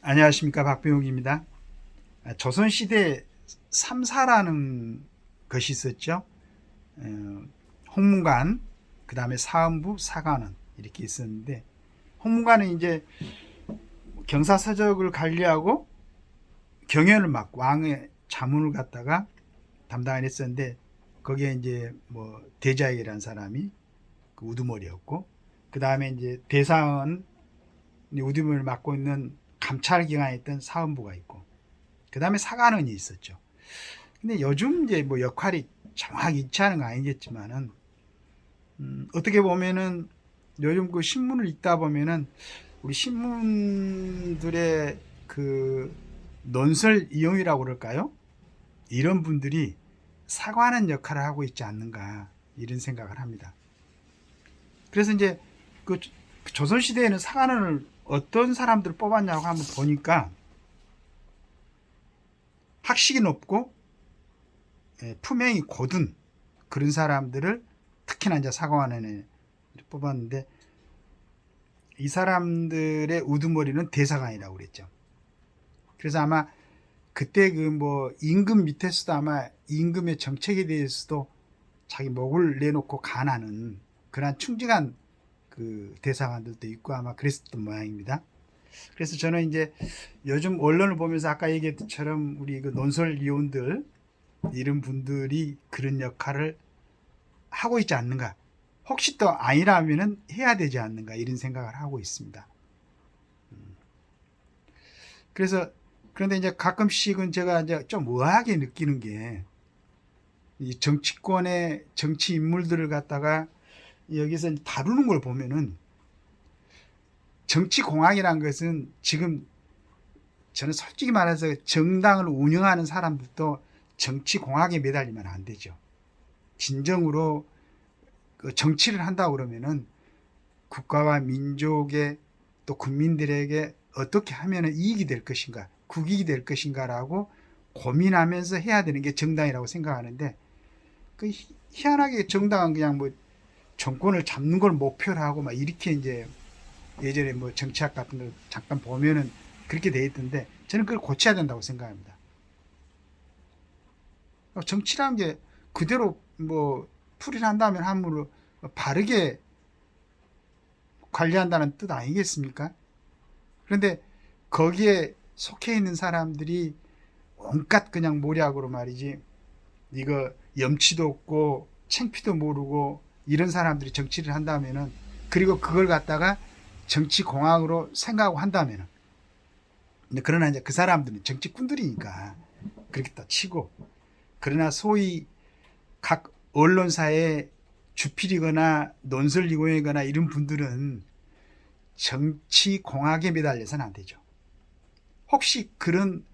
안녕하십니까, 박병욱입니다. 조선시대 3사라는 것이 있었죠. 홍문관, 그 다음에 사헌부, 사관원 이렇게 있었는데, 홍문관은 이제 경사서적을 관리하고 경연을 맡고 왕의 자문을 갖다가 담당을 했었는데, 거기에 이제 뭐 대자익이라는 사람이 그 우두머리였고, 그 다음에 이제 대사원 우두머리를 맡고 있는 감찰기관에 있던 사헌부가 있고, 그 다음에 사관원이 있었죠. 근데 요즘 이제 뭐 역할이 정확히 일치하는 건 아니겠지만은, 어떻게 보면은 요즘 그 신문을 읽다 보면은 우리 신문들의 그 논설 이용이라고 그럴까요? 이런 분들이 사관원 역할을 하고 있지 않는가, 이런 생각을 합니다. 그래서 이제 그 조선시대에는 사관원을 어떤 사람들을 뽑았냐고 한번 보니까, 학식이 높고 품행이 고든 그런 사람들을 특히나 이제 사관원에 뽑았는데, 이 사람들의 우두머리는 대사관이라고 그랬죠. 그래서 아마 그때 그 뭐 임금 밑에서도 아마 임금의 정책에 대해서도 자기 목을 내놓고 간하는 그러한 충직한 그 대사관들도 있고 아마 그랬었던 모양입니다. 그래서 저는 이제 요즘 언론을 보면서 아까 얘기했던 것처럼 우리 그 논설위원들 이런 분들이 그런 역할을 하고 있지 않는가, 혹시 또 아니라면은 해야 되지 않는가, 이런 생각을 하고 있습니다. 그래서 그런데 이제 가끔씩은 제가 이제 좀 의아하게 느끼는 게, 이 정치권의 정치 인물들을 갖다가 여기서 다루는 걸 보면은, 정치공학이라는 것은 지금 저는 솔직히 말해서 정당을 운영하는 사람들도 정치공학에 매달리면 안 되죠. 진정으로 그 정치를 한다고 그러면은 국가와 민족의 또 국민들에게 어떻게 하면 이익이 될 것인가, 국익이 될 것인가라고 고민하면서 해야 되는 게 정당이라고 생각하는데, 그 희한하게 정당은 그냥 뭐 정권을 잡는 걸 목표로 하고 막 이렇게 이제 예전에 뭐 정치학 같은 걸 잠깐 보면은 그렇게 돼 있던데, 저는 그걸 고쳐야 된다고 생각합니다. 정치라는 게 그대로 뭐 풀이한다면 함으로 바르게 관리한다는 뜻 아니겠습니까? 그런데 거기에 속해 있는 사람들이 온갖 그냥 모략으로 말이지, 이거 염치도 없고 창피도 모르고 이런 사람들이 정치를 한다면은, 그리고 그걸 갖다가 정치공학으로 생각하고 한다면은, 그러나 이제 그 사람들은 정치꾼들이니까 그렇게 다 치고, 그러나 소위 각 언론사의 주필이거나 논설위원이거나 이런 분들은 정치공학에 매달려서는 안 되죠. 혹시 그런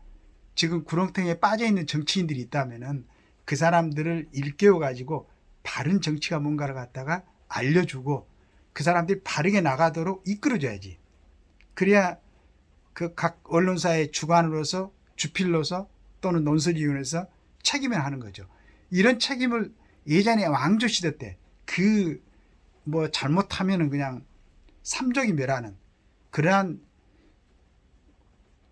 지금 구렁텅이에 빠져 있는 정치인들이 있다면은 그 사람들을 일깨워 가지고 바른 정치가 뭔가를 갖다가 알려주고 그 사람들이 바르게 나가도록 이끌어줘야지. 그래야 그 각 언론사의 주관으로서, 주필로서 또는 논설위원회에서 책임을 하는 거죠. 이런 책임을 예전에 왕조 시대 때 그 뭐 잘못하면은 그냥 삼족이 멸하는 그러한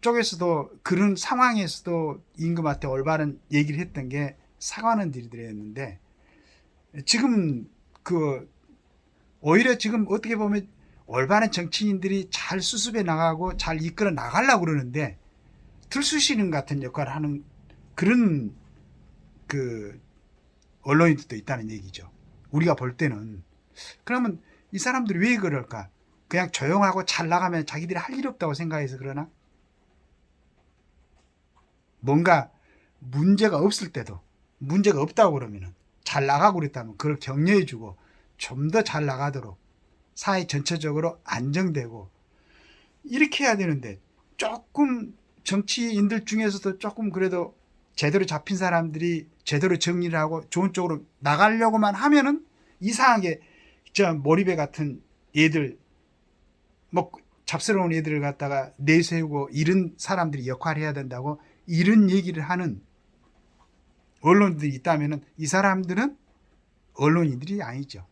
쪽에서도, 그런 상황에서도 임금한테 올바른 얘기를 했던 게 사관원들이었는데, 지금 그 오히려 지금 어떻게 보면 올바른 정치인들이 잘 수습해 나가고 잘 이끌어 나가려고 그러는데 들쑤시는 같은 역할을 하는 그런 그 언론인들도 있다는 얘기죠. 우리가 볼 때는. 그러면 이 사람들이 왜 그럴까? 그냥 조용하고 잘 나가면 자기들이 할 일 없다고 생각해서 그러나? 뭔가 문제가 없을 때도, 문제가 없다고 그러면은, 잘 나가고 그랬다면 그걸 격려해주고 좀 더 잘 나가도록 사회 전체적으로 안정되고 이렇게 해야 되는데, 조금 정치인들 중에서도 조금 그래도 제대로 잡힌 사람들이 제대로 정리를 하고 좋은 쪽으로 나가려고만 하면은 이상하게 저 몰입애 같은 애들, 뭐 잡스러운 애들을 갖다가 내세우고 이런 사람들이 역할을 해야 된다고 이런 얘기를 하는 언론들이 있다면은 이 사람들은 언론인들이 아니죠.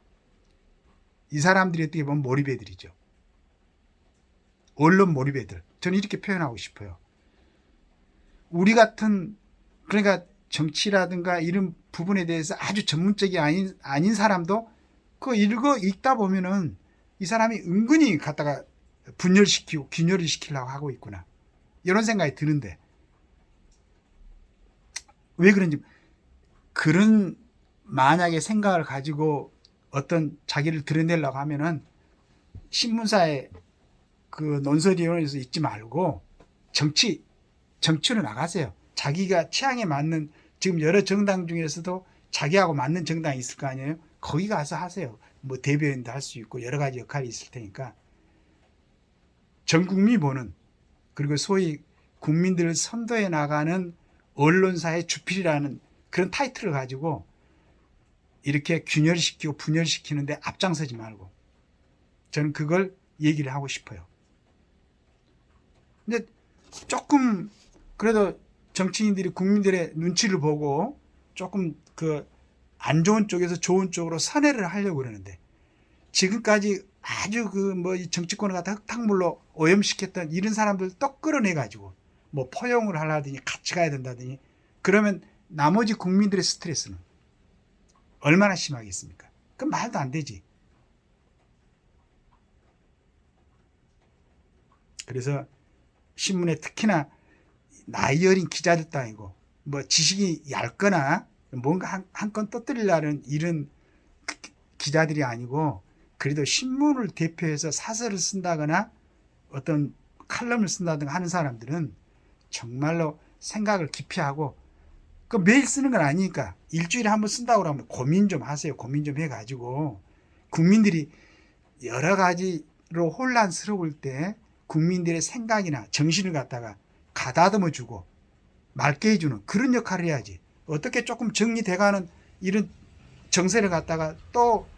이 사람들이 어떻게 보면 몰입애들이죠. 언론 몰입애들. 저는 이렇게 표현하고 싶어요. 우리 같은, 그러니까 정치라든가 이런 부분에 대해서 아주 전문적이 아닌 사람도 그거 읽다 보면은 이 사람이 은근히 갖다가 분열시키고 균열을 시키려고 하고 있구나, 이런 생각이 드는데, 왜 그런지, 그런 만약에 생각을 가지고 어떤 자기를 드러내려고 하면은 신문사에 그 논설위원회에서 있지 말고 정치로 나가세요. 자기가 취향에 맞는, 지금 여러 정당 중에서도 자기하고 맞는 정당이 있을 거 아니에요. 거기 가서 하세요. 뭐 대변인도 할 수 있고 여러 가지 역할이 있을 테니까. 전 국민이 보는, 그리고 소위 국민들을 선도해 나가는 언론사의 주필이라는 그런 타이틀을 가지고 이렇게 균열시키고 분열시키는데 앞장서지 말고, 저는 그걸 얘기를 하고 싶어요. 근데 조금 그래도 정치인들이 국민들의 눈치를 보고 조금 그 안 좋은 쪽에서 좋은 쪽으로 선회를 하려고 그러는데, 지금까지 아주 그 뭐 이 정치권을 갖다 흙탕물로 오염시켰던 이런 사람들 또 끌어내 가지고 뭐 포용을 하려더니 같이 가야 된다더니, 그러면 나머지 국민들의 스트레스는 얼마나 심하겠습니까? 그 말도 안 되지. 그래서 신문에 특히나 나이 어린 기자들도 아니고 뭐 지식이 얇거나 뭔가 한 건 떠뜨리려는 이런 기자들이 아니고, 그래도 신문을 대표해서 사설을 쓴다거나 어떤 칼럼을 쓴다든가 하는 사람들은 정말로 생각을 깊이 하고, 그 매일 쓰는 건 아니니까 일주일에 한 번 쓴다고 하면 고민 좀 하세요. 고민 좀 해가지고, 국민들이 여러 가지로 혼란스러울 때 국민들의 생각이나 정신을 갖다가 가다듬어 주고 맑게 해주는 그런 역할을 해야지. 어떻게 조금 정리돼가는 이런 정세를 갖다가 또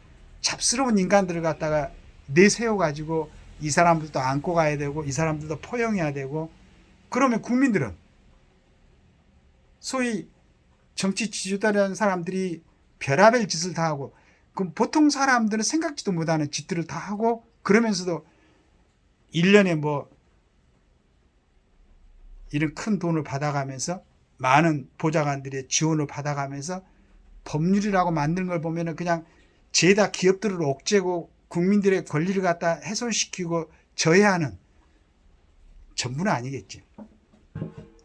잡스러운 인간들을 갖다가 내세워가지고 이 사람들도 안고 가야 되고 이 사람들도 포용해야 되고, 그러면 국민들은, 소위 정치 지도자라는 사람들이 별의별 짓을 다 하고, 그럼 보통 사람들은 생각지도 못하는 짓들을 다 하고, 그러면서도 1년에 뭐 이런 큰 돈을 받아가면서 많은 보좌관들의 지원을 받아가면서 법률이라고 만든 걸 보면은 그냥 죄다 기업들을 옥죄고 국민들의 권리를 갖다 훼손시키고 저해하는, 전부는 아니겠지.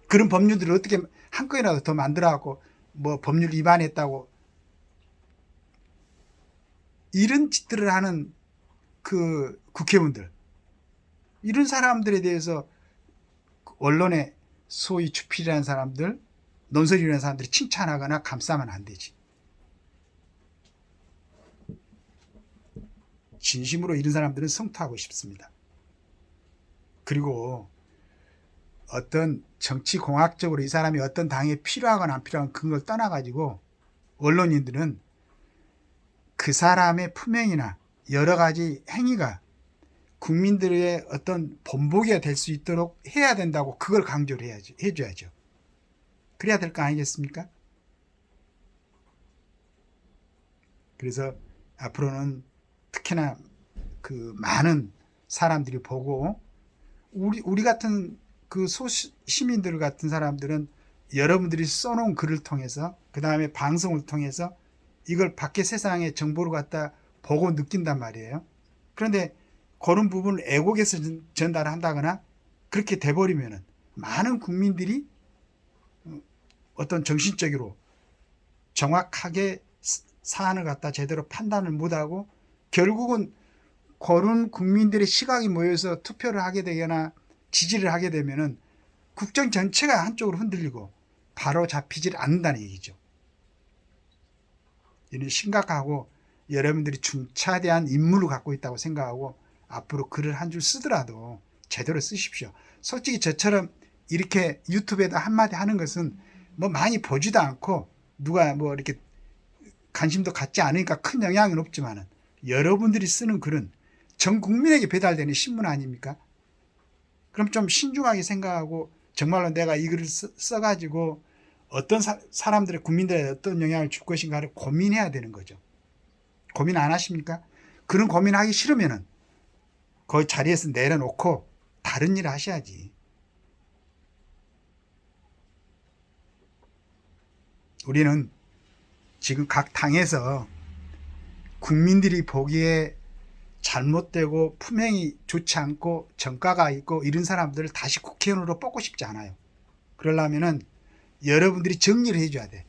그런 법률들을 어떻게 한 건이라도 더 만들어갖고 뭐 법률 위반했다고 이런 짓들을 하는 그 국회의원들, 이런 사람들에 대해서 언론의 소위 주필이라는 사람들, 논설이라는 사람들이 칭찬하거나 감싸면 안 되지. 진심으로 이런 사람들은 성토하고 싶습니다. 그리고 어떤 정치공학적으로 이 사람이 어떤 당에 필요하거나 안 필요한 그런 걸 떠나가지고 언론인들은 그 사람의 품행이나 여러 가지 행위가 국민들의 어떤 본보기가 될 수 있도록 해야 된다고, 그걸 강조를 해줘야죠. 그래야 될 거 아니겠습니까? 그래서 앞으로는 특히나 그 많은 사람들이 보고, 우리 같은 그 시민들 같은 사람들은 여러분들이 써놓은 글을 통해서, 그 다음에 방송을 통해서 이걸 밖에 세상에 정보를 갖다 보고 느낀단 말이에요. 그런데 그런 부분을 애국에서 전달한다거나 그렇게 돼버리면은 많은 국민들이 어떤 정신적으로 정확하게 사안을 갖다 제대로 판단을 못하고, 결국은 그런 국민들의 시각이 모여서 투표를 하게 되거나 지지를 하게 되면은 국정 전체가 한쪽으로 흔들리고 바로 잡히질 않는다는 얘기죠. 이는 심각하고, 여러분들이 중차대한 임무를 갖고 있다고 생각하고 앞으로 글을 한 줄 쓰더라도 제대로 쓰십시오. 솔직히 저처럼 이렇게 유튜브에다 한마디 하는 것은 뭐 많이 보지도 않고 누가 뭐 이렇게 관심도 갖지 않으니까 큰 영향은 없지만은, 여러분들이 쓰는 글은 전 국민에게 배달되는 신문 아닙니까? 그럼 좀 신중하게 생각하고 정말로 내가 이 글을 써가지고 어떤 사람들의, 국민들에게 어떤 영향을 줄 것인가를 고민해야 되는 거죠. 고민 안 하십니까? 그런 고민하기 싫으면은 그 자리에서 내려놓고 다른 일을 하셔야지. 우리는 지금 각 당에서 국민들이 보기에 잘못되고 품행이 좋지 않고 정가가 있고 이런 사람들을 다시 국회의원으로 뽑고 싶지 않아요. 그러려면은 여러분들이 정리를 해줘야 돼.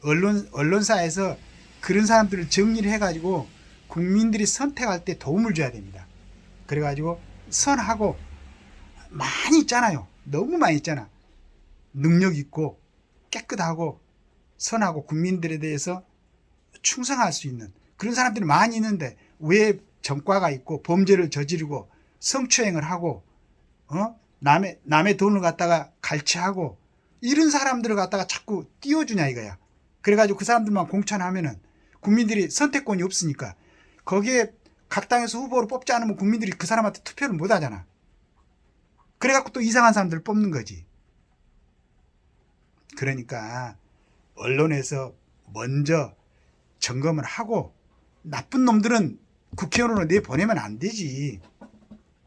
언론사에서 그런 사람들을 정리를 해가지고 국민들이 선택할 때 도움을 줘야 됩니다. 그래가지고 선하고 많이 있잖아요. 너무 많이 있잖아. 능력 있고 깨끗하고 선하고 국민들에 대해서 충성할 수 있는 그런 사람들이 많이 있는데 왜 전과가 있고 범죄를 저지르고 성추행을 하고 남의 돈을 갖다가 갈취하고 이런 사람들을 갖다가 자꾸 띄워주냐 이거야. 그래가지고 그 사람들만 공천하면은 국민들이 선택권이 없으니까 거기에 각 당에서 후보를 뽑지 않으면 국민들이 그 사람한테 투표를 못 하잖아. 그래갖고 또 이상한 사람들을 뽑는 거지. 그러니까 언론에서 먼저 점검을 하고 나쁜 놈들은 국회의원으로 내보내면 안 되지.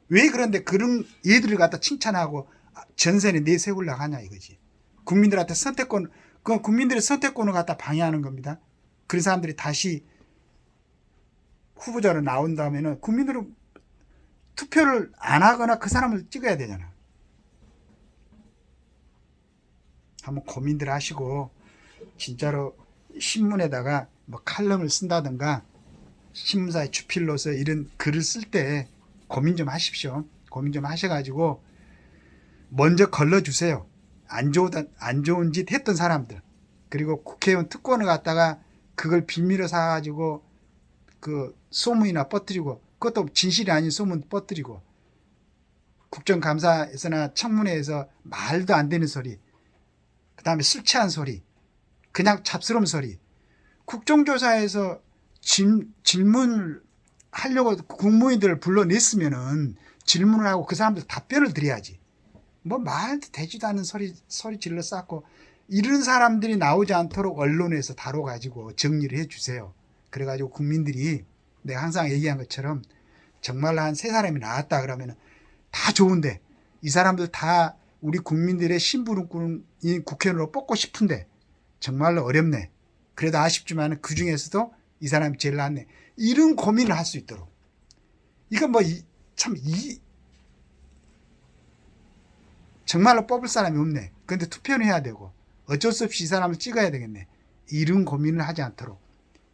왜 그런데 그런 얘들을 갖다 칭찬하고 전선에 내세우려고 하냐 이거지. 국민들한테 선택권, 그건 국민들의 선택권을 갖다 방해하는 겁니다. 그런 사람들이 다시 후보자로 나온다면은 국민들은 투표를 안 하거나 그 사람을 찍어야 되잖아. 한번 고민들 하시고 진짜로 신문에다가 뭐 칼럼을 쓴다든가 신문사의 주필로서 이런 글을 쓸 때 고민 좀 하십시오. 고민 좀 하셔가지고 먼저 걸러주세요. 안 좋은 짓 했던 사람들. 그리고 국회의원 특권을 갖다가 그걸 빌미로 사가지고 그 소문이나 퍼뜨리고 그것도 진실이 아닌 소문 퍼뜨리고 국정감사에서나 청문회에서 말도 안 되는 소리, 그 다음에 술 취한 소리, 그냥 잡스러운 소리. 국정조사에서 질문을 하려고 국무위원들을 불러냈으면은 질문을 하고 그 사람들 답변을 드려야지. 뭐 말도 되지도 않은 소리 질러 쌓고 이런 사람들이 나오지 않도록 언론에서 다뤄가지고 정리를 해주세요. 그래가지고 국민들이 내가 항상 얘기한 것처럼 정말로 한 3사람이 나왔다 그러면 다 좋은데 이 사람들 다 우리 국민들의 심부름꾼이 국회의원으로 뽑고 싶은데 정말로 어렵네. 그래도 아쉽지만 그 중에서도 이 사람이 제일 낫네. 이런 고민을 할 수 있도록. 이건 뭐 정말로 뽑을 사람이 없네. 그런데 투표는 해야 되고 어쩔 수 없이 이 사람을 찍어야 되겠네. 이런 고민을 하지 않도록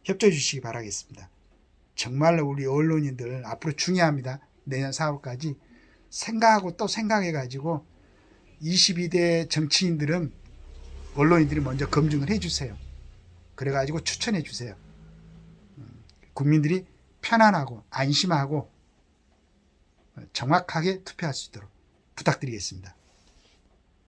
협조해 주시기 바라겠습니다. 정말로 우리 언론인들 앞으로 중요합니다. 내년 4월까지 생각하고 또 생각해가지고 22대 정치인들은 언론인들이 먼저 검증을 해주세요. 그래가지고 추천해 주세요. 국민들이 편안하고 안심하고 정확하게 투표할 수 있도록 부탁드리겠습니다.